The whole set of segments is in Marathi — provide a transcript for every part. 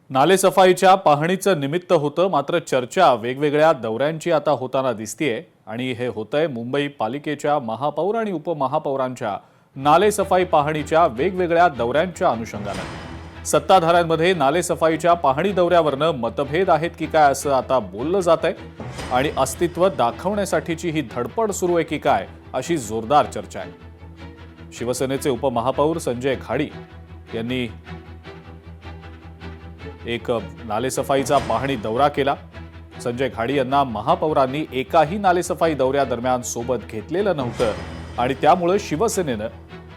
नालेसफाईच्या पाहणीचं निमित्त होतं, मात्र चर्चा वेगवेगळ्या दौऱ्यांची आता होताना दिसतेय आणि हे होतंय मुंबई पालिकेच्या महापौर आणि उपमहापौरांच्या नालेसफाई पाहणीच्या वेगवेगळ्या दौऱ्यांच्या अनुषंगानं। सत्ताधाऱ्यांमध्ये नालेसफाईच्या पाहणी दौऱ्यावरनं मतभेद आहेत की काय असं आता बोललं जातंय आणि अस्तित्व दाखवण्यासाठीची ही धडपड सुरू आहे की काय अशी जोरदार चर्चा आहे। शिवसेनेचे उपमहापौर संजय खाडी यांनी एक नालेसफाईचा पाहणी दौरा केला। संजय खाडी यांना महापौरांनी एकाही नालेसफाई दौऱ्यादरम्यान सोबत घेतलेलं नव्हतं आणि त्यामुळे शिवसेनेनं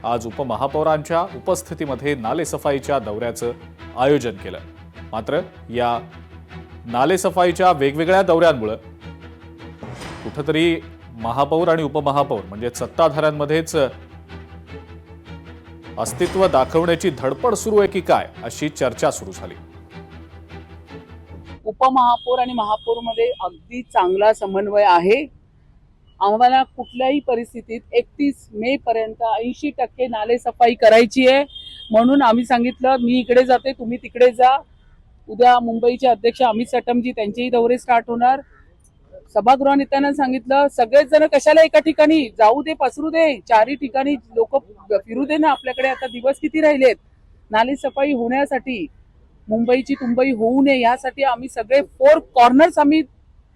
आज उपमहापौरांच्या उपस्थितीमध्ये नालेसफाईच्या दौऱ्याचं आयोजन केलं। मात्र या नालेसफाईच्या वेगवेगळ्या दौऱ्यांमुळे कुठेतरी महापौर आणि उपमहापौर म्हणजे सत्ताधाऱ्यांमध्येच अस्तित्व दाखवण्याची धडपड सुरू आहे की काय अशी चर्चा सुरू झाली। उपमहापौर आणि महापौर मध्ये अगदी चांगला समन्वय आहे। आम्हाला कुठल्याही परिस्थितीत 31 मे पर्यंत 80% नालेसफाई करायची आहे, म्हणून आम्ही सांगितलं मी इकडे जाते तुम्ही तिकडे जा। उद्या मुंबईचे अध्यक्ष अमित सटमजी त्यांचेही दौरे स्टार्ट होणार। सभागृह नेत्यांना सांगितलं सगळेच जण कशाला एका ठिकाणी जाऊ दे, पसरू दे, चारही ठिकाणी लोक फिरू दे ना। आपल्याकडे आता दिवस किती राहिलेत नालेसफाई होण्यासाठी, मुंबईची तुंबई होऊ नये यासाठी आम्ही सगळे 4 कॉर्नर्स आम्ही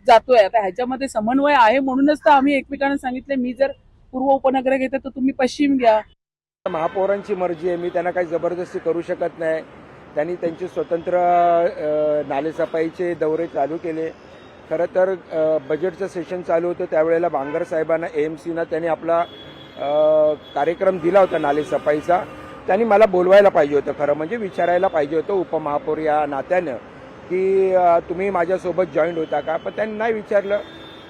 जातोय। आता ह्याच्यामध्ये समन्वय आहे म्हणूनच तर आम्ही एकमेकांना सांगितले मी जर पूर्व उपनगर घेते तर तुम्ही पश्चिम घ्या। महापौरांची मर्जी आहे, मी त्यांना काही जबरदस्ती करू शकत नाही। त्यांनी त्यांचे स्वतंत्र नालेसफाईचे दौरे चालू केले। खरं तर बजेटचं सेशन चालू होतं त्यावेळेला बांगर साहेबांना एएमसीना त्यांनी आपला कार्यक्रम दिला होता नालेसफाईचा। त्यांनी मला बोलवायला पाहिजे होतं, खरं म्हणजे विचारायला पाहिजे होतं उपमहापौर या नात्यानं की तुम्ही माझ्यासोबत जॉईंट होता का, पण त्यांनी नाही विचारलं।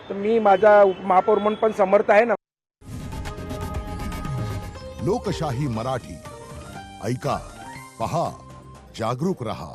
तर मी माझा उपमहापौर म्हणून पण समर्थ आहे ना। लोकशाही मराठी ऐका, पहा, जागरूक रहा।